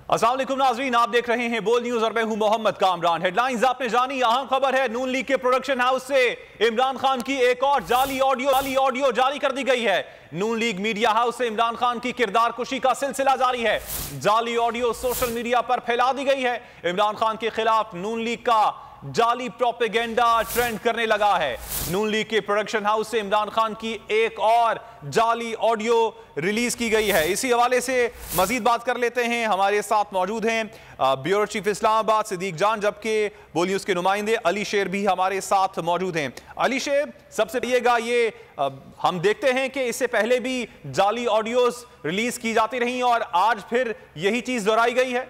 अस्सलाम वालेकुम नाज़रीन, आप देख रहे हैं बोल न्यूज और मैं हूं मोहम्मद कामरान। हेडलाइंस आपने जानी। अहम खबर है, नून लीग के प्रोडक्शन हाउस से इमरान खान की एक और जाली ऑडियो जारी कर दी गई है। नून लीग मीडिया हाउस से इमरान खान की किरदार कुशी का सिलसिला जारी है। जाली ऑडियो सोशल मीडिया पर फैला दी गई है। इमरान खान के खिलाफ नून लीग का जाली प्रोपेगेंडा ट्रेंड करने लगा है। नून लीग के प्रोडक्शन हाउस से इमरान खान की एक और जाली ऑडियो रिलीज की गई है। इसी हवाले से मजीद बात कर लेते हैं। हमारे साथ मौजूद हैं ब्यूरो चीफ इस्लामाबाद सिद्दीक जान, जबकि बोल न्यूज के नुमाइंदे अली शेर भी हमारे साथ मौजूद हैं। अली शेर, सबसे पहले ये हम देखते हैं कि इससे पहले भी जाली ऑडियोज रिलीज की जाती रही और आज फिर यही चीज दोहराई गई है।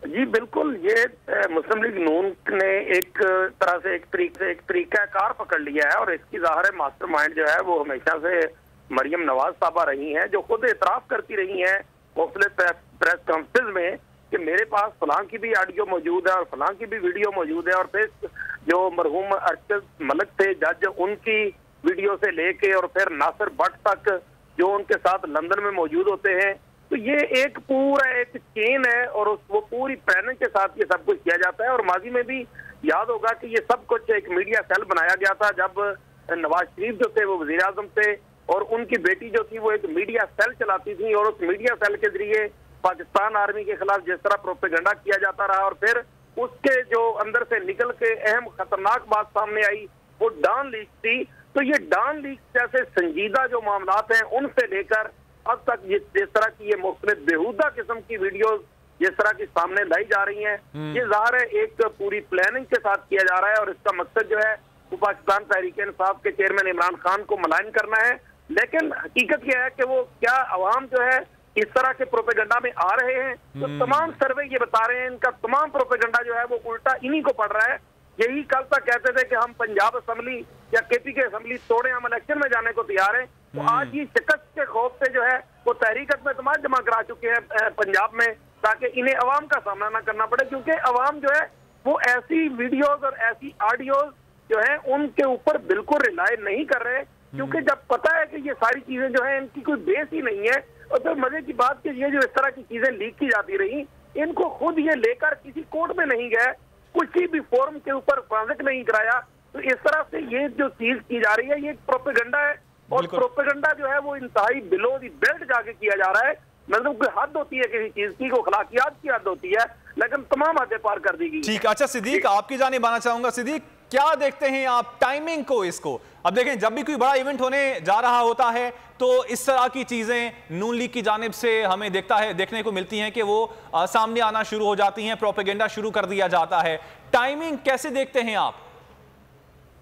जी बिल्कुल, ये मुस्लिम लीग नून ने एक तरह से एक तरीकाकार पकड़ लिया है और इसकी ज़ाहिर है मास्टरमाइंड जो है वो हमेशा से मरियम नवाज साहबा रही हैं, जो खुद एतराफ़ करती रही हैं मुख्तलिफ प्रेस कॉन्फ्रेंस में कि मेरे पास फलां की भी ऑडियो मौजूद है और फलां की भी वीडियो मौजूद है। और फिर जो मरहूम अरशद मलिक थे जज, उनकी वीडियो से लेके और फिर नासिर भट्ट तक जो उनके साथ लंदन में मौजूद होते हैं, तो ये एक पूरा एक चेन है और वो पूरी प्लानिंग के साथ ये सब कुछ किया जाता है। और माजी में भी याद होगा कि ये सब कुछ एक मीडिया सेल बनाया गया था जब नवाज शरीफ जो थे वो वजीर आजम थे और उनकी बेटी जो थी वो एक मीडिया सेल चलाती थी और उस मीडिया सेल के जरिए पाकिस्तान आर्मी के खिलाफ जिस तरह प्रोपेगेंडा किया जाता रहा और फिर उसके जो अंदर से निकल के अहम खतरनाक बात सामने आई वो डॉन लीक थी। तो ये डॉन लीक जैसे संजीदा जो मामलात हैं उनसे लेकर अब तक जिस तरह की ये मुख्तलिफ बेहुदा किस्म की वीडियोस जिस तरह की सामने लाई जा रही हैं, ये ज़ाहिर है एक पूरी प्लानिंग के साथ किया जा रहा है और इसका मकसद जो है वो पाकिस्तान तहरीक इंसाफ के चेयरमैन इमरान खान को मलाइन करना है। लेकिन हकीकत यह है कि वो क्या अवाम जो है इस तरह के प्रोपेगेंडा में आ रहे हैं, तो तमाम सर्वे ये बता रहे हैं इनका तमाम प्रोपेगेंडा जो है वो उल्टा इन्हीं को पड़ रहा है। यही कल तक कहते थे कि हम पंजाब असम्बली या केपी के असम्बली तोड़े, हम इलेक्शन में जाने को तैयार हैं, तो आज ये शिकस्त के खौफ से जो है वो तहरीकत में तमाम जमा करा चुके हैं पंजाब में, ताकि इन्हें अवाम का सामना ना करना पड़े, क्योंकि अवाम जो है वो ऐसी वीडियोज और ऐसी ऑडियोज जो है उनके ऊपर बिल्कुल रिलाय नहीं कर रहे, क्योंकि जब पता है कि ये सारी चीजें जो है इनकी कोई बेस ही नहीं है। और फिर मजे की बात कि ये जो इस तरह की चीजें लीक की जाती रही, इनको खुद ये लेकर किसी कोर्ट में नहीं गए, किसी भी फोरम के ऊपर ट्रांजिट नहीं कराया, तो इस तरह से ये जो चीज की जा रही है ये एक प्रोपेगेंडा है और प्रोपेगेंडा जो है वो इंतहाई बिलो दी बेल्ट जाके किया जा रहा है। मतलब कोई हद होती है किसी चीज की, को अखलाकियात की हद होती है, लेकिन तमाम हदें पार कर दी गई। ठीक, अच्छा सिद्दीक, आपकी जानिब आना चाहूंगा। सिद्दीक, क्या देखते हैं आप टाइमिंग को इसको? अब देखें, जब भी कोई बड़ा इवेंट होने जा रहा होता है तो इस तरह की चीजें नून लीग की जानिब से हमें देखने को मिलती हैं कि वो सामने आना शुरू हो जाती हैं, प्रोपेगेंडा शुरू कर दिया जाता है। टाइमिंग कैसे देखते हैं आप?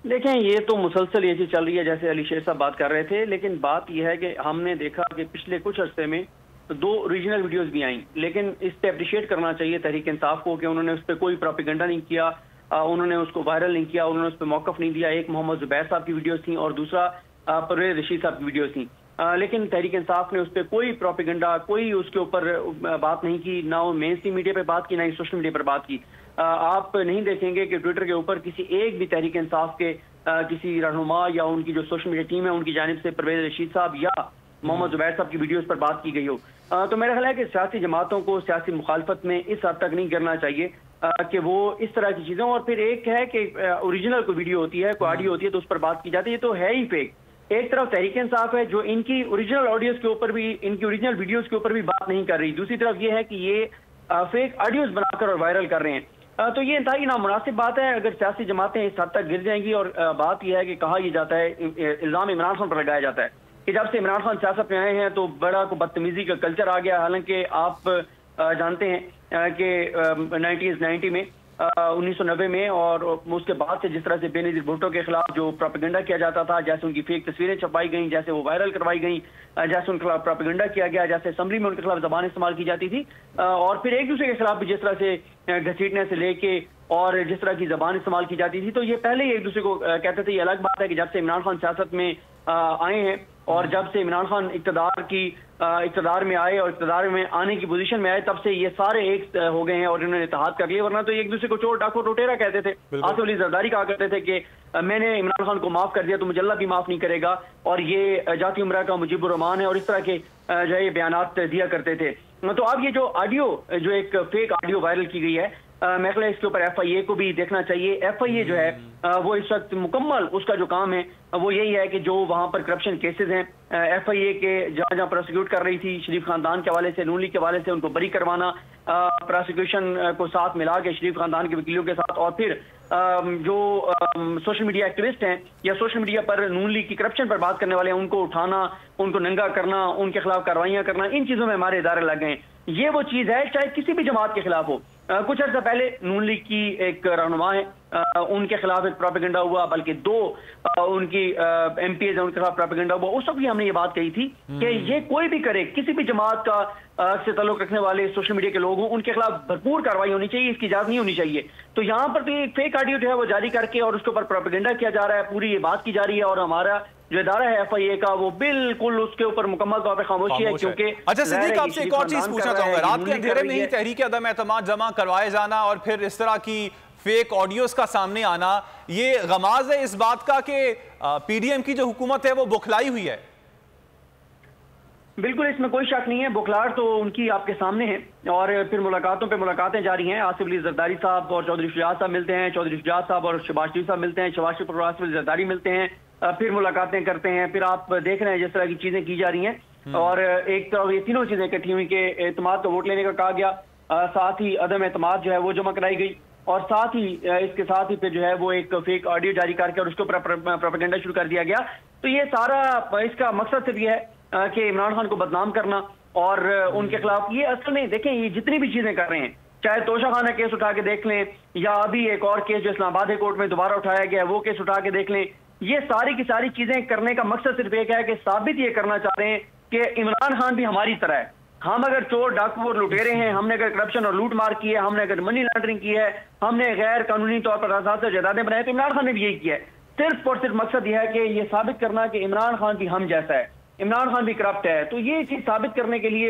देखें, ये तो मुसलसल ये चीज चल रही है, जैसे अली शेर साहब बात कर रहे थे, लेकिन बात यह है कि हमने देखा कि पिछले कुछ अरसे में दो रीजनल वीडियोस भी आई, लेकिन इस पे अप्रिशिएट करना चाहिए तहरीक इंसाफ को कि उन्होंने उस पर कोई प्रोपेगेंडा नहीं किया, उन्होंने उसको वायरल नहीं किया, उन्होंने उस पर मौकफ नहीं दिया। एक मोहम्मद जुबैर साहब की वीडियोस थी और दूसरा परवेज रशीद साहब की वीडियोस थी, लेकिन तहरीक इंसाफ ने उस पर कोई प्रोपेगेंडा, कोई उसके ऊपर बात नहीं की, ना वो मेन स्ट्रीम मीडिया पर बात की, ना ही सोशल मीडिया पर बात की। आप नहीं देखेंगे कि ट्विटर के ऊपर किसी एक भी तहरीक इंसाफ के किसी रहनुमा या उनकी जो सोशल मीडिया टीम है उनकी जानिब से परवेज रशीद साहब या मोहम्मद जुबैर साहब की वीडियोस पर बात की गई हो। तो मेरा ख्याल है कि सियासी जमातों को सियासी मुखालफत में इस हद तक नहीं करना चाहिए कि वो इस तरह की चीज़ों, और फिर एक है कि ओरिजिनल कोई वीडियो होती है, कोई ऑडियो होती है तो उस पर बात की जाती है, तो है ही फेक। एक तरफ तहरीक इंसाफ है जो इनकी ओरिजिनल ऑडियोज के ऊपर भी, इनकी ओरिजिनल वीडियोज के ऊपर भी बात नहीं कर रही, दूसरी तरफ ये है कि ये फेक ऑडियोज बनाकर और वायरल कर रहे हैं। तो ये इंतहाई नामुनासिब बात है अगर सियासी जमातें इस हद तक गिर जाएंगी। और बात यह है कि कहा यह जाता है, इल्जाम इमरान खान पर लगाया जाता है कि जब से इमरान खान सियासत में आए हैं तो बड़ा को बदतमीजी का कल्चर आ गया। हालांकि आप जानते हैं कि 1990 में 1990 में और उसके बाद से जिस तरह से बेनजीर भुट्टो के खिलाफ जो प्रोपेगेंडा किया जाता था, जैसे उनकी फेक तस्वीरें छपाई गई, जैसे वो वायरल करवाई गई, जैसे उनके खिलाफ प्रोपेगेंडा किया गया, जैसे असेंबली में उनके खिलाफ जबान इस्तेमाल की जाती थी, और फिर एक दूसरे के खिलाफ भी जिस तरह से घसीटने से लेके और जिस तरह की जबान इस्तेमाल की जाती थी, तो ये पहले ही एक दूसरे को कहते थे। ये अलग बात है कि जब से इमरान खान सियासत में आए हैं और जब से इमरान खान इक़्तिदार में आए और इक़्तिदार में आने की पोजीशन में आए, तब से ये सारे एक हो गए हैं और इन्होंने इत्तेहाद कर लिया। वरना तो एक दूसरे को चोर डाको टोटेरा कहते थे। आसिफ अली जरदारी कहा करते थे कि मैंने इमरान खान को माफ कर दिया तो मुझे अल्लाह भी माफ नहीं करेगा, और ये जाती उम्रा का मुजीबुर रहमान है, और इस तरह के जो है ये बयानात दिया करते थे। तो अब ये जो ऑडियो, जो एक फेक ऑडियो वायरल की गई है, मेरे ख्याल इसके ऊपर FIA को भी देखना चाहिए। FIA जो है वो इस वक्त मुकम्मल उसका जो काम है वो यही है कि जो वहां पर करप्शन केसेस हैं, FIA के जहां जहां प्रोसिक्यूट कर रही थी शरीफ खानदान के हवाले से, नून लीग के हवाले से, उनको बरी करवाना, प्रोसिक्यूशन को साथ मिला के शरीफ खानदान के वकीलों के साथ, और फिर जो सोशल मीडिया एक्टिविस्ट हैं या सोशल मीडिया पर नून लीग की करप्शन पर बात करने वाले हैं, उनको उठाना, उनको नंगा करना, उनके खिलाफ कार्रवाइयां करना, इन चीजों में हमारे इदारे लग गए। ये वो चीज है चाहे किसी भी जमात के खिलाफ हो। कुछ अर्सा पहले नून लीग की एक रहनुमा है, उनके खिलाफ एक प्रोपेगेंडा हुआ, बल्कि 2 उनकी MPs हैं, उनके खिलाफ प्रोपेगेंडा हुआ। उस वक्त भी हमने ये बात कही थी कि ये कोई भी करे, किसी भी जमात का से ताल्लुक रखने वाले सोशल मीडिया के लोग हों, उनके खिलाफ भरपूर कार्रवाई होनी चाहिए, इसकी इजाजत नहीं होनी चाहिए। तो यहाँ पर तो एक फेक ऑडियो जो है वो जारी करके और उसके ऊपर प्रोपेगेंडा किया जा रहा है, पूरी ये बात की जा रही है, और हमारा जो इदारा है FIA का वो बिल्कुल उसके ऊपर मुकम्मल तौर पर खामोशी है। क्योंकि अच्छा सिद्दीक, आपसे एक और चीज पूछना चाहूंगा, रात के अंधेरे में ही तहरीक अदम एतमाद जमा करवाए जाना और फिर इस तरह की फेक ऑडियोज का सामने आना, ये गमाज है इस बात का कि PDM की जो हुकूमत है वो बुखलाई हुई है? बिल्कुल, इसमें कोई शक नहीं है, बुखलाहट तो उनकी आपके सामने है, और फिर मुलाकातों पे मुलाकातें जारी हैं। आसिफ अली जरदारी साहब और चौधरी शुजात साहब मिलते हैं, चौधरी शुजात साहब और शहबाज शरीफ साहब मिलते हैं, शहबाज शरीफ और आसिफ अली जरदारी मिलते हैं, फिर मुलाकातें करते हैं, फिर आप देख रहे हैं जिस तरह की चीजें की जा रही हैं। और एक तरफ ये तीनों चीजें इकट्ठी हुई कि एतमाद का वोट लेने का कहा गया, साथ ही अदम एतमाद जो है वो जमा कराई गई, और साथ ही इसके साथ ही फिर जो है वो एक फेक ऑडियो जारी करके और उसके ऊपर प्रोपेगेंडा शुरू कर दिया गया। तो ये सारा इसका मकसद सिर्फ ये है कि इमरान खान को बदनाम करना और उनके खिलाफ, ये असल में देखें ये जितनी भी चीजें कर रहे हैं, चाहे तोशाखाना केस उठा के देख लें, या अभी एक और केस जो इस्लामाबाद हाई कोर्ट में दोबारा उठाया गया वो केस उठा के देख लें, ये सारी की सारी चीजें करने का मकसद सिर्फ एक है कि साबित ये करना चाह रहे हैं कि इमरान खान भी हमारी तरह है। हम अगर चोर, डाकू और लुटेरे हैं, हमने अगर करप्शन और लूट मार की है, हमने अगर मनी लॉन्ड्रिंग की है, हमने गैर कानूनी तौर पर आजाद से जायदादें बनाए, तो इमरान खान ने भी यही किया है। सिर्फ और सिर्फ मकसद यह है कि ये साबित करना कि इमरान खान भी हम जैसा है, इमरान खान भी करप्ट है। तो ये चीज साबित करने के लिए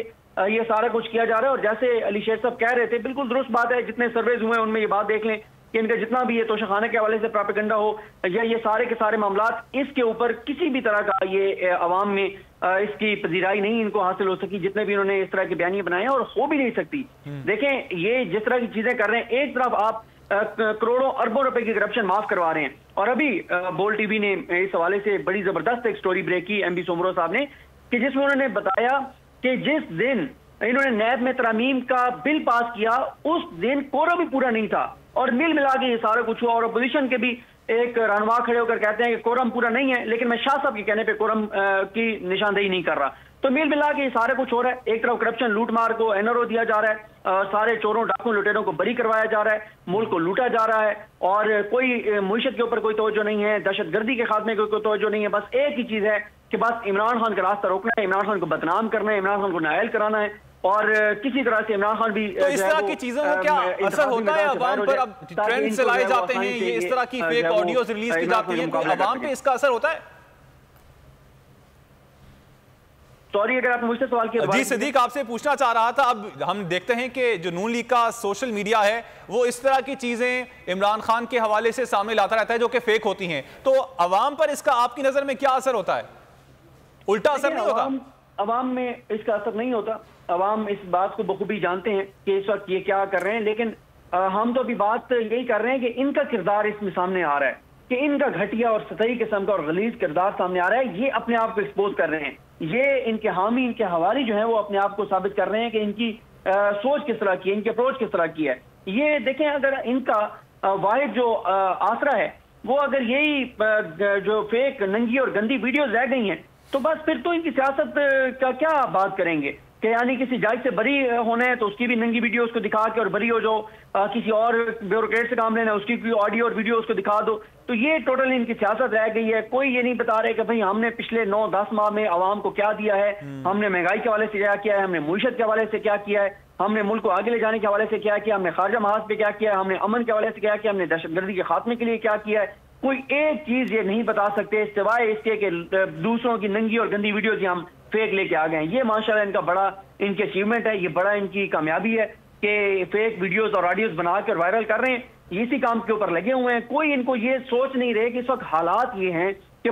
ये सारा कुछ किया जा रहा है। और जैसे अली शेर साहब कह रहे थे, बिल्कुल दुरुस्त बात है, जितने सर्वेज हुए हैं उनमें ये बात देख लें कि इनका जितना भी ये तोशाखाना के हवाले से प्रोपेगेंडा हो या ये सारे के सारे मामलात, इसके ऊपर किसी भी तरह का ये अवाम में इसकी पजीराई नहीं इनको हासिल हो सकी, जितने भी इन्होंने इस तरह के बयानियां बनाए हैं, और हो भी नहीं सकती। देखें ये जिस तरह की चीजें कर रहे हैं, एक तरफ आप करोड़ों अरबों रुपए की करप्शन माफ करवा रहे हैं, और अभी बोल टीवी ने इस हवाले से बड़ी जबरदस्त एक स्टोरी ब्रेक की MB सोमरो साहब ने, कि जिसमें उन्होंने बताया कि जिस दिन इन्होंने नैब में तरमीम का बिल पास किया उस दिन कोरम भी पूरा नहीं था, और मिल मिला के ये सारा कुछ हुआ। और अपोजिशन के भी एक रहनुमा खड़े होकर कहते हैं कि कोरम पूरा नहीं है, लेकिन मैं शाह साहब के कहने पे कोरम की निशानदेही नहीं कर रहा। तो मिल मिला के ये सारा कुछ हो रहा है। एक तरफ करप्शन, लूट मार को NRO दिया जा रहा है, सारे चोरों, डाकुओं, लुटेरों को बरी करवाया जा रहा है, मुल्क को लूटा जा रहा है, और कोई मुईशत के ऊपर कोई तवज्जो नहीं है, दहशतगर्दी के खात्मे को कोई तवज्जो नहीं है। बस एक ही चीज है कि बस इमरान खान का रास्ता रोकना है, इमरान खान को बदनाम करना है, इमरान खान को नायल कराना है, और किसी तरह से इमरान खान भी। तो इस तरह की चीजों का क्या असर होता है अवाम पर? अब ट्रेंड चलाए जाते हैं, ये इस तरह की फेक ऑडियोज रिलीज की जाती है, कोई अवाम पे इसका असर होता है? सॉरी अगर आप मुझसे सवाल किया। जी सिद्दीक, आपसे पूछना चाह रहा था, अब हम देखते हैं कि जो नून लीग का सोशल मीडिया है वो इस तरह की चीजें इमरान खान के हवाले से सामने लाता रहता है जो कि फेक होती हैं, तो अवाम पर इसका आपकी नजर में क्या असर होता है? उल्टा असर नहीं होता? अवाम में इसका असर नहीं होता। अवाम इस बात को बखूबी जानते हैं कि इस वक्त ये क्या कर रहे हैं, लेकिन हम तो अभी बात यही कर रहे हैं कि इनका किरदार इसमें सामने आ रहा है, कि इनका घटिया और सतही किस्म का और गलीज किरदार सामने आ रहा है। ये अपने आप को एक्सपोज कर रहे हैं, ये इनके हामी, इनके हवारी जो है वो अपने आप को साबित कर रहे हैं कि इनकी सोच किस तरह की है, इनकी अप्रोच किस तरह की है। ये देखें, अगर इनका वाहिद जो आसरा है वो अगर यही जो फेक, नंगी और गंदी वीडियोज रह गई हैं, तो बस फिर तो इनकी सियासत का क्या बात करेंगे कि यानी किसी जज से बरी होना है तो उसकी भी नंगी वीडियो उसको दिखा के, और बरी हो जो किसी और ब्यूरोक्रेट से काम लेना है उसकी भी ऑडियो और वीडियो उसको दिखा दो। तो ये टोटल इनकी सियासत रह गई है। कोई ये नहीं बता रहे कि भाई हमने पिछले 9-10 माह में आवाम को क्या दिया है, हमने महंगाई के हवाले से क्या किया है, हमने मुईशत के हवाले से क्या किया है, हमने मुल्क को आगे ले जाने के हवाले से क्या किया, हमने खारजा महाज पे क्या किया है, हमने अमन के हवाले से क्या किया, हमने दहशतगर्दी के खात्मे के लिए क्या किया है। कोई एक चीज ये नहीं बता सकते सिवाय इसके कि दूसरों की नंगी और गंदी वीडियोज ही हम फेक लेके आ गए। ये माशाल्लाह इनका बड़ा इनकी अचीवमेंट है, ये बड़ा इनकी कामयाबी है कि फेक वीडियोस और ऑडियोज बनाकर वायरल कर रहे हैं। इसी काम के ऊपर लगे हुए हैं। कोई इनको ये सोच नहीं रहे कि इस वक्त हालात ये हैं कि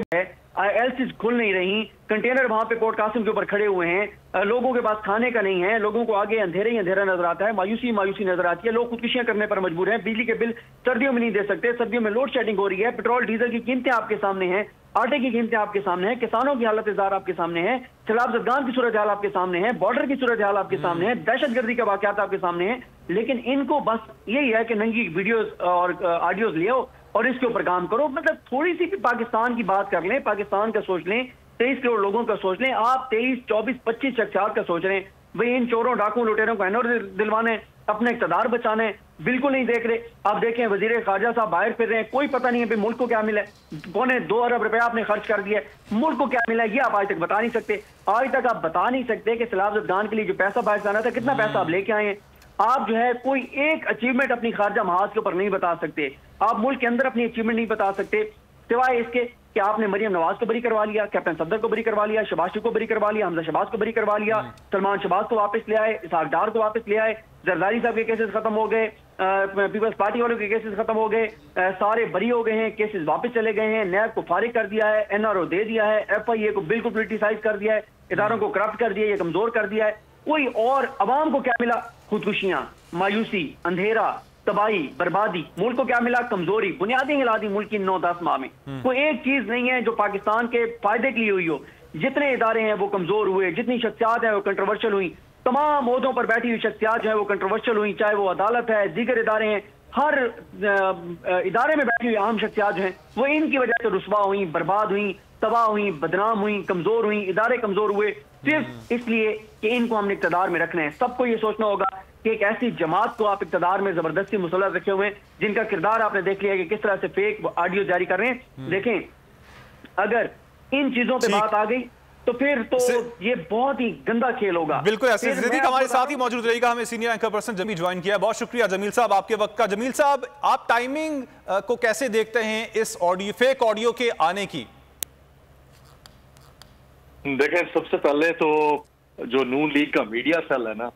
एलसीज खुल नहीं रही, कंटेनर वहां पे कोर्ट कासिम के ऊपर खड़े हुए हैं, लोगों के पास खाने का नहीं है, लोगों को आगे अंधेरे ही अंधेरा नजर आता है, मायूसी मायूसी नजर आती है, लोग खुदकुशियां करने पर मजबूर हैं, बिजली के बिल सर्दियों में नहीं दे सकते, सर्दियों में लोड शेडिंग हो रही है, पेट्रोल डीजल की कीमतें आपके सामने हैं, आटे की कीमतें आपके सामने हैं, किसानों की हालत इज़ार आपके सामने है, सैलाब ज़दगान की सूरत हाल आपके सामने है, बॉर्डर की सूरत हाल आपके सामने है, दहशतगर्दी के वाक़यात आपके सामने हैं, लेकिन इनको बस यही है कि नंगी वीडियोस और ऑडियोज ले आओ और इसके ऊपर काम करो। मतलब थोड़ी सी भी पाकिस्तान की बात कर लें, पाकिस्तान का सोच लें, 23 करोड़ लोगों का सोच लें, आप 23, 24, 25 शख्सियात का सोच रहे हैं, भाई इन चोरों डाकुओं लुटेरों को एनओर दिलवाने, अपने इक़्तिदार बचाने, बिल्कुल नहीं देख रहे। आप देखें वजीर खारजा साहब बाहर फिर रहे हैं, कोई पता नहीं है भाई मुल्क को क्या मिला है, 2 अरब रुपया आपने खर्च कर दिया, मुल्क को क्या मिला है ये आप आज तक बता नहीं सकते। आज तक आप बता नहीं सकते कि सैलाब ज़दगान के लिए जो पैसा बाहर जाना था, कितना पैसा आप लेके आए हैं। आप जो है कोई एक अचीवमेंट अपनी खारजा महाज के ऊपर नहीं बता सकते, आप मुल्क के अंदर अपनी अचीवमेंट नहीं बता सकते, सिवाय इसके कि आपने मरियम नवाज को बरी करवा लिया, कैप्टन सफदर को बरी करवा लिया, शहबाज को बरी करवा लिया, हमजा शहबाज को बरी करवा लिया, सलमान शहबाज को वापस ले आए, इसहाक डार को वापस ले आए, जरदारी साहब के केसेस खत्म हो गए, पीपल्स पार्टी वालों के केसेस खत्म हो गए, सारे बरी हो गए हैं, केसेस वापस चले गए हैं, नैब को फारिग कर दिया है, एनआरओ दे दिया है, एफआईए को बिल्कुल पोलिटिसाइज कर दिया है, इदारों को करप्ट कर दिया है, कमजोर कर दिया है। कोई और अवाम को क्या मिला? खुदकुशियां, मायूसी, अंधेरा, तबाही, बर्बादी। मुल्क को क्या मिला? कमजोरी, बुनियादी हिला दी मुल्क की 9-10 माह में। कोई एक चीज नहीं है जो पाकिस्तान के फायदे के लिए हुई हो। जितने इदारे हैं वो कमजोर हुए, जितनी शख्सियात हैं वो कंट्रोवर्शियल हुई, तमाम ओहदों पर बैठी हुई शख्सियात जो है वो कंट्रोवर्शियल हुई, चाहे वो अदालत है, दीगर इदारे हैं, हर इदारे में बैठी हुई अहम शख्सियात जो हैं वो इनकी वजह से रुसवा हुई, बर्बाद हुई, तबाह हुई, बदनाम हुई, कमजोर हुई, इदारे कमजोर हुए, सिर्फ इसलिए कि इनको हमने इक़्तिदार में रखना है। सबको ये सोचना होगा कि एक ऐसी जमात को आप इक़्तिदार में जबरदस्ती मुसल्लत रखे हुए हैं, जिनका किरदार आपने देख लिया कि किस तरह से फेक ऑडियो जारी कर रहे हैं। देखें, अगर इन चीजों पे बात आ गई तो फिर तो ये बहुत ही गंदा खेल होगा। बिल्कुल ऐसे हमारे साथ ही मौजूद रहेगा, हमें senior anchor person Jameel join किया है। बहुत शुक्रिया जमील साहब आपके वक्त का। जमील साहब, आप टाइमिंग को कैसे देखते हैं इस ऑडियो, फेक ऑडियो के आने की? देखें, सबसे पहले तो जो नून लीग का मीडिया सेल है ना,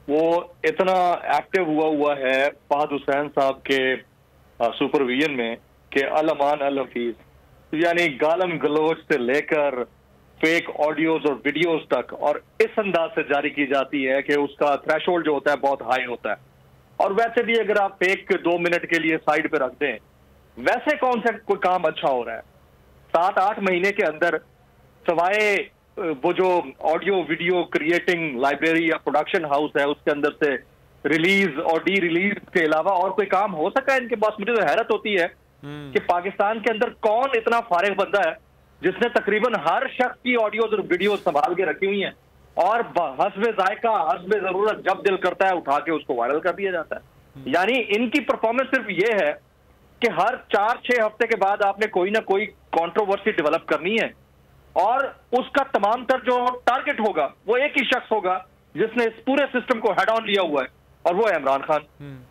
वो इतना एक्टिव हुआ है फहद हुसैन साहब के सुपरविजन में कि अल अमान अल हफीज, यानी गालम गलोच से लेकर फेक ऑडियोज और वीडियोस तक और इस अंदाज से जारी की जाती है कि उसका थ्रेशोल्ड जो होता है बहुत हाई होता है। और वैसे भी अगर आप फेक 2 मिनट के लिए साइड पे रख दें, वैसे कौन सा कोई काम अच्छा हो रहा है? 7-8 महीने के अंदर सवाए वो जो ऑडियो वीडियो क्रिएटिंग लाइब्रेरी या प्रोडक्शन हाउस है उसके अंदर से रिलीज और डी रिलीज के अलावा और कोई काम हो सका है इनके पास? मुझे तो हैरत होती है कि पाकिस्तान के अंदर कौन इतना फारिग बंदा है जिसने तकरीबन हर शख्स की ऑडियोज और वीडियो संभाल के रखी हुई हैं और हस्बे जायका, हस्बे जरूरत जब दिल करता है उठा के उसको वायरल कर दिया जाता है। यानी इनकी परफॉर्मेंस सिर्फ ये है कि हर 4-6 हफ्ते के बाद आपने कोई ना कोई कंट्रोवर्सी डेवलप करनी है और उसका तमाम तर जो टारगेट होगा वो एक ही शख्स होगा जिसने इस पूरे सिस्टम को हेड ऑन लिया हुआ है, और वो है इमरान खान।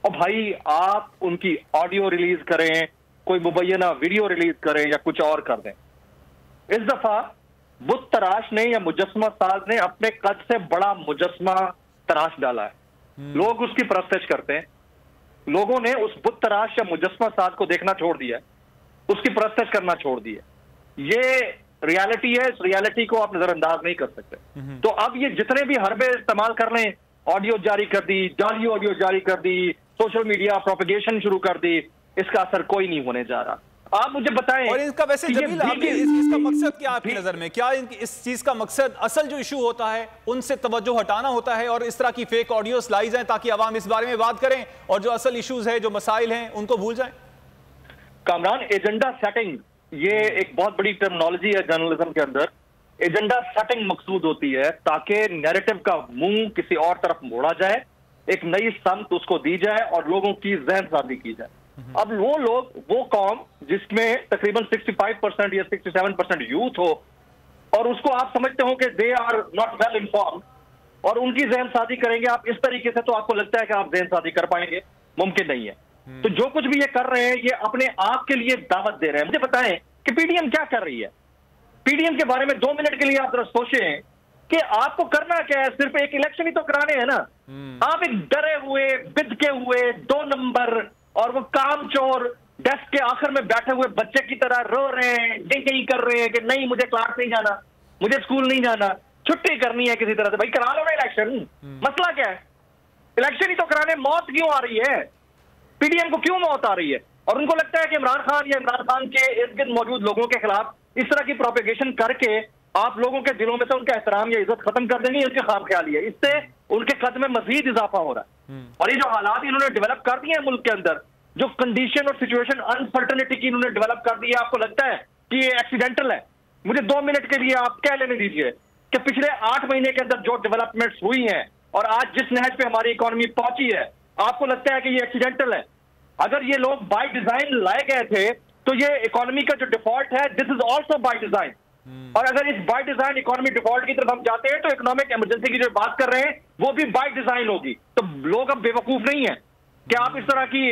और भाई, आप उनकी ऑडियो रिलीज करें, कोई मुबैना वीडियो रिलीज करें या कुछ और कर दें, इस दफा बुत तराश ने या मुजस्मा साज ने अपने कद से बड़ा मुजस्मा तराश डाला है। लोग उसकी परस्तिश करते हैं, लोगों ने उस बुत तराश या मुजस्मा साज को देखना छोड़ दिया है, उसकी परस्तिश करना छोड़ दी है। ये रियलिटी है, इस रियलिटी को आप नजरअंदाज नहीं कर सकते। तो अब ये जितने भी हरबे इस्तेमाल कर रहे हैं, ऑडियो जारी कर दी, जाली ऑडियो जारी कर दी, सोशल मीडिया प्रोपेगेशन शुरू कर दी, इसका असर कोई नहीं होने जा रहा। आप मुझे बताएं। और इसका वैसे जमील, इस चीज का मकसद क्या आपकी नजर में? क्या इस चीज का मकसद, असल जो इशू होता है उनसे तवज्जो हटाना होता है और इस तरह की फेक ऑडियोस लाई जाएं ताकि आवाम इस बारे में बात करें और जो असल इश्यूज है, जो मसाइल हैं, उनको भूल जाएं? कामरान, एजेंडा सेटिंग ये एक बहुत बड़ी टर्मिनोलॉजी है जर्नलिज्म के अंदर। एजेंडा सेटिंग मकसूद होती है ताकि नैरेटिव का मुंह किसी और तरफ मोड़ा जाए, एक नई समत उसको दी जाए और लोगों की जहन साजी की जाए। अब वो लोग, वो कौम जिसमें तकरीबन 65% या 67% यूथ हो और उसको आप समझते हो कि they are not well informed और उनकी जहन साजी करेंगे आप इस तरीके से, तो आपको लगता है कि आप जहन साजी कर पाएंगे? मुमकिन नहीं है। तो जो कुछ भी ये कर रहे हैं, ये अपने आप के लिए दावत दे रहे हैं। मुझे बताएं कि पीडीएम क्या कर रही है? पीडीएम के बारे में 2 मिनट के लिए आप जरा सोचें कि आपको करना क्या है? सिर्फ एक इलेक्शन ही तो कराने हैं ना। आप एक डरे हुए, बिदके हुए 2 नंबर और वो कामचोर डेस्क के आखिर में बैठे हुए बच्चे की तरह रो रहे हैं, यही कर रहे हैं कि नहीं मुझे क्लास नहीं जाना, मुझे स्कूल नहीं जाना, छुट्टी करनी है किसी तरह से। भाई करा लो ना इलेक्शन, मसला क्या है? इलेक्शन ही तो कराने, मौत क्यों आ रही है? पीडीएम को क्यों मौत आ रही है? और उनको लगता है कि इमरान खान या इमरान खान के इर्द गिर्द मौजूद लोगों के खिलाफ इस तरह की प्रोपेगेशन करके आप लोगों के दिलों में से उनका एहतराम या इज्जत खत्म कर देंगे, इसके खाम ख्याली है। इससे उनके कद में मजीद इजाफा हो रहा है। और ये जो हालात इन्होंने डेवलप कर दिए हैं मुल्क के अंदर, जो कंडीशन और सिचुएशन अनसर्टेनिटी की इन्होंने डेवलप कर दी है, आपको लगता है कि ये एक्सीडेंटल है? मुझे 2 मिनट के लिए आप कह लेने दीजिए कि पिछले 8 महीने के अंदर जो डेवलपमेंट्स हुई हैं और आज जिस नहज पे हमारी इकोनॉमी पहुंची है, आपको लगता है कि ये एक्सीडेंटल है? अगर ये लोग बाय डिजाइन लाए गए थे तो ये इकोनॉमी का जो डिफॉल्ट है, this is also by design. और अगर इस बाय डिजाइन इकोनॉमी डिफॉल्ट की तरफ हम जाते हैं तो इकोनॉमिक इमरजेंसी की जो बात कर रहे हैं वो भी बाय डिजाइन होगी। तो लोग अब बेवकूफ नहीं है कि आप इस तरह की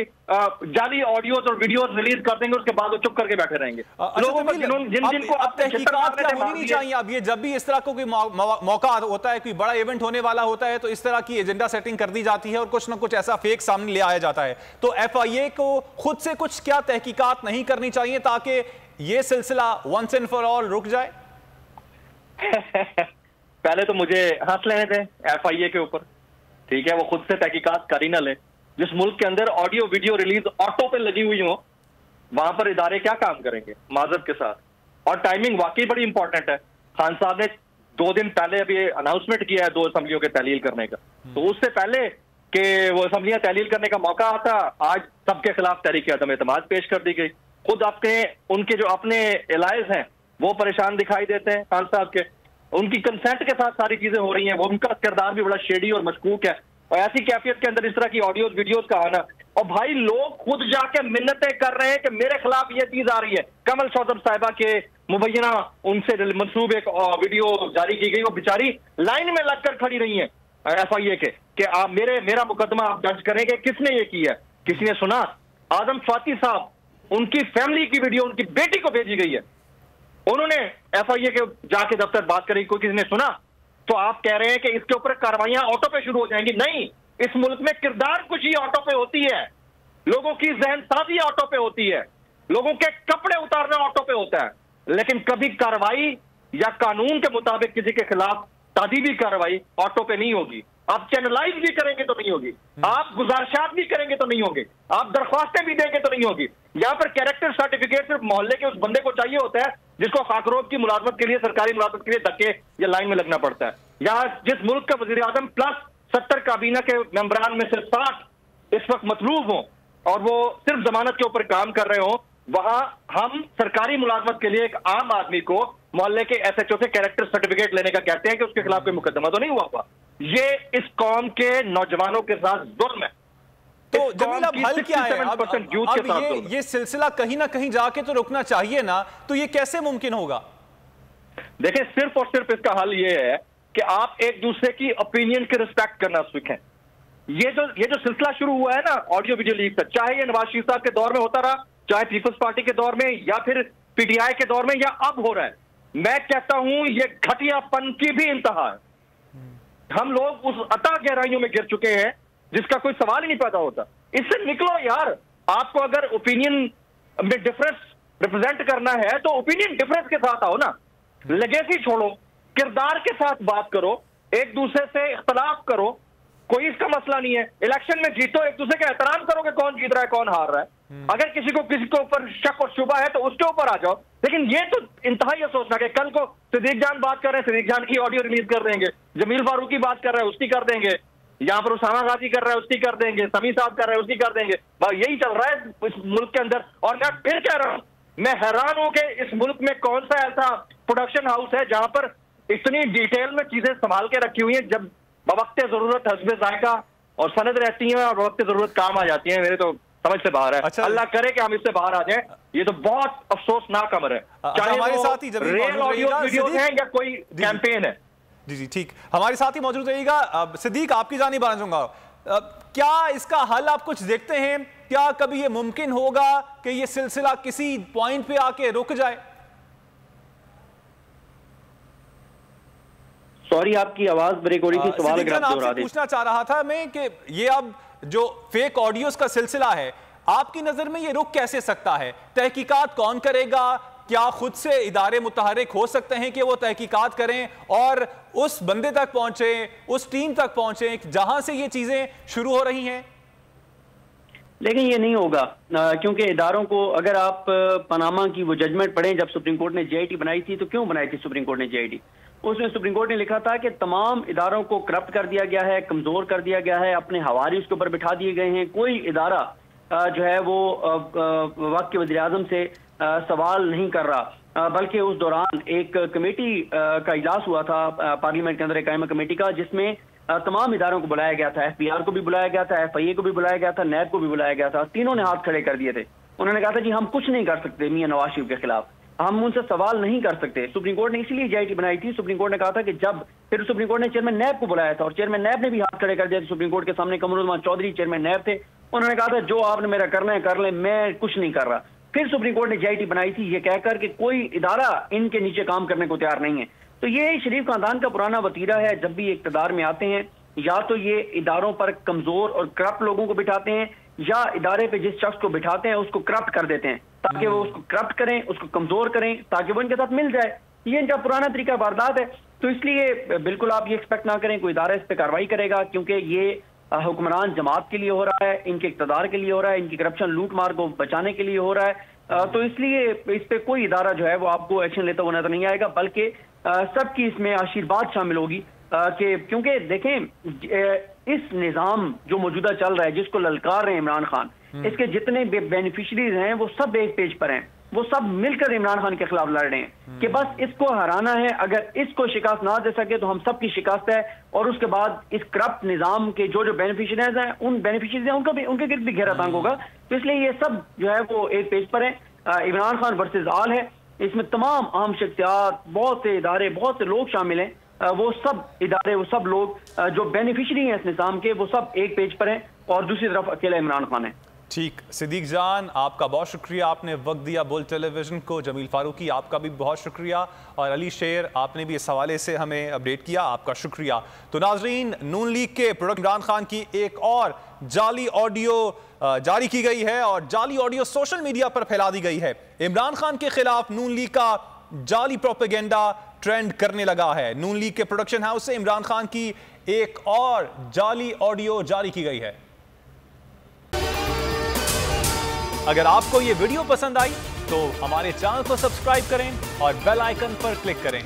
जाली ऑडियोज और वीडियोज रिलीज कर देंगे, उसके बाद वो चुप करके बैठे रहेंगे। लोगों को जिनको होनी नहीं चाहिए। अब ये जब भी इस तरह को कोई मौका होता है, कोई बड़ा इवेंट होने वाला होता है, तो इस तरह की एजेंडा सेटिंग कर दी जाती है और कुछ ना कुछ ऐसा फेक सामने ले आया जाता है। तो FIA को खुद से कुछ क्या तहकीकात नहीं करनी चाहिए ताकि ये सिलसिला वंस एंड फॉर ऑल रुक जाए? पहले तो मुझे हंस लेने दें FIA के ऊपर, ठीक है? वो खुद से तहकीकात कर ही ना ले। जिस मुल्क के अंदर ऑडियो वीडियो रिलीज ऑटो पे लगी हुई हो, वहां पर इदारे क्या काम करेंगे माजरत के साथ? और टाइमिंग वाकई बड़ी इंपॉर्टेंट है। खान साहब ने 2 दिन पहले अभी अनाउंसमेंट किया है 2 असम्बलियों के तहलील करने का, तो उससे पहले कि वो असम्बलियां तहलील करने का मौका आता, आज सबके खिलाफ तहरीक अदम एतमाद पेश कर दी गई। खुद उनके जो अपने एलाइज हैं वो परेशान दिखाई देते हैं खान साहब के, उनकी कंसेंट के साथ सारी चीजें हो रही हैं। वो उनका किरदार भी बड़ा शेडी और मशकूक है। और ऐसी कैफियत के अंदर इस तरह की ऑडियोज वीडियोज का आना, और भाई लोग खुद जाके मिन्नतें कर रहे हैं कि मेरे खिलाफ ये चीज आ रही है। कमल सौदम साहिबा के मुबैना उनसे मंसूब एक वीडियो जारी की गई, वो बेचारी लाइन में लगकर खड़ी रही है FIA के कि आप मेरा मुकदमा आप जज करेंगे किसने ये किया। किसी ने सुना? आदम स्वाति साहब, उनकी फैमिली की वीडियो उनकी बेटी को भेजी गई है, उन्होंने FIA के जाके दफ्तर बात करी, कोई किसी ने सुना? तो आप कह रहे हैं कि इसके ऊपर कार्रवाइयां ऑटो पे शुरू हो जाएंगी। नहीं, इस मुल्क में किरदार कुशी ऑटो पे होती है, लोगों की जहन साजी ऑटो पे होती है, लोगों के कपड़े उतारना ऑटो पे होता है, लेकिन कभी कार्रवाई या कानून के मुताबिक किसी के खिलाफ तादीबी कार्रवाई ऑटो पे नहीं होगी। आप चैनलाइज भी करेंगे तो नहीं होगी, आप गुजारिशात भी करेंगे तो नहीं होगी, आप दरख्वास्तें भी देंगे तो नहीं होगी। यहाँ पर कैरेक्टर सर्टिफिकेट सिर्फ मोहल्ले के उस बंदे को चाहिए होता है जिसको खाकरोब की मुलाजमत के लिए, सरकारी मुलाजमत के लिए धक्के या लाइन में लगना पड़ता है। यहाँ जिस मुल्क का वजीर आजम प्लस 70 काबीना के मेंबरान में सिर्फ 60 इस वक्त मतलूब हों और वो सिर्फ जमानत के ऊपर काम कर रहे हों, वहां हम सरकारी मुलाजमत के लिए एक आम आदमी को मोहल्ले के SHO से कैरेक्टर सर्टिफिकेट लेने का कहते हैं कि उसके खिलाफ कोई मुकदमा तो नहीं हुआ। ये इस कौम के नौजवानों के साथ जुल्म है। तो जमील अब हल क्या है? अब ये सिलसिला कहीं ना कहीं जाके तो रुकना चाहिए ना, तो ये कैसे मुमकिन होगा? देखिए, सिर्फ और सिर्फ इसका हल ये है कि आप एक दूसरे की ओपिनियन की रिस्पेक्ट करना सीखें। ये जो सिलसिला शुरू हुआ है ना ऑडियो वीडियो लीक का, चाहे ये नवाज शरीफ साहब के दौर में होता रहा, चाहे पीपल्स पार्टी के दौर में या फिर PTI के दौर में या अब हो रहा है, मैं कहता हूं ये घटियापन की भी इंतहा है। हम लोग उस अता गहराइयों में गिर चुके हैं जिसका कोई सवाल ही नहीं पैदा होता। इससे निकलो यार। आपको अगर ओपिनियन में डिफरेंस रिप्रेजेंट करना है तो ओपिनियन डिफरेंस के साथ आओ ना, लेगेसी छोड़ो, किरदार के साथ बात करो, एक दूसरे से इख्तलाफ करो, कोई इसका मसला नहीं है। इलेक्शन में जीतो, एक दूसरे का एहतराम करो कि कौन जीत रहा है कौन हार रहा है। अगर किसी के ऊपर शक और शुबा है तो उसके ऊपर आ जाओ, लेकिन ये तो इंतहा ये सोचना कि कल को सिद्दीक जान बात कर रहे हैं, सिद्दीक जान की ऑडियो रिलीज कर देंगे, जमील फारूकी बात कर रहे हैं उसकी कर देंगे, यहाँ पर उसामा गाजी कर रहा है उसकी कर देंगे, समी साहब कर रहे हैं उसकी कर देंगे। यही चल रहा है इस मुल्क के अंदर। और मैं फिर कह रहा हूं, मैं हैरान हूं कि इस मुल्क में कौन सा ऐसा प्रोडक्शन हाउस है जहां पर इतनी डिटेल में चीजें संभाल के रखी हुई है, जब बवक्त जरूरत हस्बे जायका और सनद रहती है और वक्त जरूरत काम आ जाती है। मेरे तो समझ से बाहर है। अच्छा, अल्लाह करे कि हम इससे बाहर आ जाएं। ये तो बहुत अफसोसनाक अमर है, चाहे हमारे साथ ही रियल ऑडियो वीडियो है या कोई कैंपेन है। जी ठीक, हमारे साथ ही मौजूद रहिएगा। सिद्दीक, आपकी जानिब आना चाहूंगा, क्या इसका हल आप कुछ देखते हैं? क्या कभी ये मुमकिन होगा कि ये सिलसिला किसी पॉइंट पे आके रुक जाए? सॉरी, आपकी आवाज ब्रेक हो रही थी। सवाल पूछना चाह रहा था मैं कि ये अब जो फेक ऑडियोज का सिलसिला है, आपकी नजर में ये रुक कैसे सकता है? तहकीकात कौन करेगा? क्या खुद से इदारे मुतहरिक हो सकते हैं कि वो तहकीकात करें और उस बंदे तक पहुंचे, उस टीम तक पहुंचे जहां से ये चीजें शुरू हो रही हैं? लेकिन ये नहीं होगा, क्योंकि इदारों को, अगर आप पनामा की वो जजमेंट पढ़ें, जब सुप्रीम कोर्ट ने JIT बनाई थी, तो क्यों बनाई थी सुप्रीम कोर्ट ने JIT? उसमें सुप्रीम कोर्ट ने लिखा था कि तमाम इदारों को करप्ट कर दिया गया है, कमजोर कर दिया गया है, अपने हवारी उसके ऊपर बिठा दिए गए हैं। कोई इदारा जो है वो वक्त के वज़ीर-ए-आज़म से सवाल नहीं कर रहा, बल्कि उस दौरान एक कमेटी का इजलास हुआ था पार्लियामेंट के अंदर, एक कायमा कमेटी का, जिसमें तमाम इदारों को बुलाया गया था। FPR को भी बुलाया गया था, FIA को भी बुलाया गया था, NAB को भी बुलाया गया था। तीनों ने हाथ खड़े कर दिए थे। उन्होंने कहा था जी हम कुछ नहीं कर सकते मियां नवाज शरीफ के खिलाफ, हम उनसे सवाल नहीं कर सकते। सुप्रीम कोर्ट ने इसीलिए JIT बनाई थी। सुप्रीम कोर्ट ने कहा था कि जब, फिर सुप्रीम कोर्ट ने चेयरमैन NAB को बुलाया था और चेयरमैन NAB ने भी हाथ खड़े कर दिया। सुप्रीम कोर्ट के सामने कमरुज़्ज़मान चौधरी चेयरमैन NAB थे, उन्होंने कहा था जो आपने मेरा करना है कर ले, मैं कुछ नहीं कर रहा। फिर सुप्रीम कोर्ट ने JIT बनाई थी ये कहकर कि कोई इदारा इनके नीचे काम करने को तैयार नहीं है। तो ये शरीफ खानदान का पुराना वतीरा है, जब भी इक़्तिदार में आते हैं या तो ये इदारों पर कमजोर और करप्ट लोगों को बिठाते हैं, या इदारे पे जिस शख्स को बिठाते हैं उसको करप्ट कर देते हैं, ताकि वो उसको करप्ट करें, उसको कमजोर करें, ताकि वो इनके साथ मिल जाए। ये इनका पुराना तरीका वारदात है। तो इसलिए बिल्कुल आप ये एक्सपेक्ट ना करें कोई इदारा इस पर कार्रवाई करेगा, क्योंकि ये हुक्मरान जमात के लिए हो रहा है, इनके इक़्तिदार के लिए हो रहा है, इनकी करप्शन लूट मार को बचाने के लिए हो रहा है। तो इसलिए इस पे कोई इदारा जो है वो आपको एक्शन लेता हुआ नजर नहीं आएगा, बल्कि सबकी इसमें आशीर्वाद शामिल होगी। कि क्योंकि देखें इस निज़ाम जो मौजूदा चल रहा है, जिसको ललकार रहे हैं इमरान खान, इसके जितने बेनिफिशरीज हैं वो सब एक पेज पर हैं, वो सब मिलकर इमरान खान के खिलाफ लड़ रहे हैं कि बस इसको हराना है। अगर इसको शिकस्त ना दे सके तो हम सब की शिकस्त है, और उसके बाद इस करप्ट निज़ाम के जो बेनिफिशरीज हैं, उन बेनिफिशरीज हैं उनका भी, उनके गिर्द भी घेरा तांग होगा। तो इसलिए ये सब जो है वो एक पेज पर है। इमरान खान वर्सेस आल है, इसमें तमाम अहम शख्सियात, बहुत से इदारे, बहुत से लोग शामिल हैं। वो सब इदारे, वो सब लोग जो बेनिफिशरी हैं इस निज़ाम के, वो सब एक पेज पर हैं, और दूसरी तरफ अकेला इमरान खान है। ठीक, सिद्दीक जान आपका बहुत शुक्रिया, आपने वक्त दिया बुल टेलीविजन को। जमील फारूकी आपका भी बहुत शुक्रिया, और अली शेर आपने भी इस हवाले से हमें अपडेट किया, आपका शुक्रिया। तो नाजरीन, नून लीग के प्रोडक्ट इमरान खान की एक और जाली ऑडियो जारी की गई है, और जाली ऑडियो सोशल मीडिया पर फैला दी गई है। इमरान खान के खिलाफ नून लीग का जाली प्रोपेगेंडा ट्रेंड करने लगा है। नून लीग के प्रोडक्शन हाउस से इमरान खान की एक और जाली ऑडियो जारी की गई है। अगर आपको ये वीडियो पसंद आई तो हमारे चैनल को सब्सक्राइब करें और बेल आइकन पर क्लिक करें।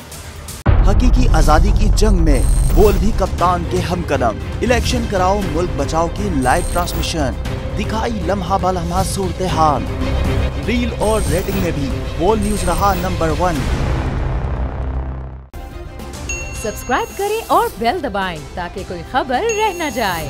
हकीकी आजादी की जंग में बोल भी कप्तान के हमकदम। इलेक्शन कराओ मुल्क बचाओ की लाइव ट्रांसमिशन, दिखाई लम्हा बा लम्हा सूरत हाल। रील और रेटिंग में भी बोल न्यूज रहा नंबर 1। सब्सक्राइब करें और बेल दबाएं ताकि कोई खबर रह न जाए।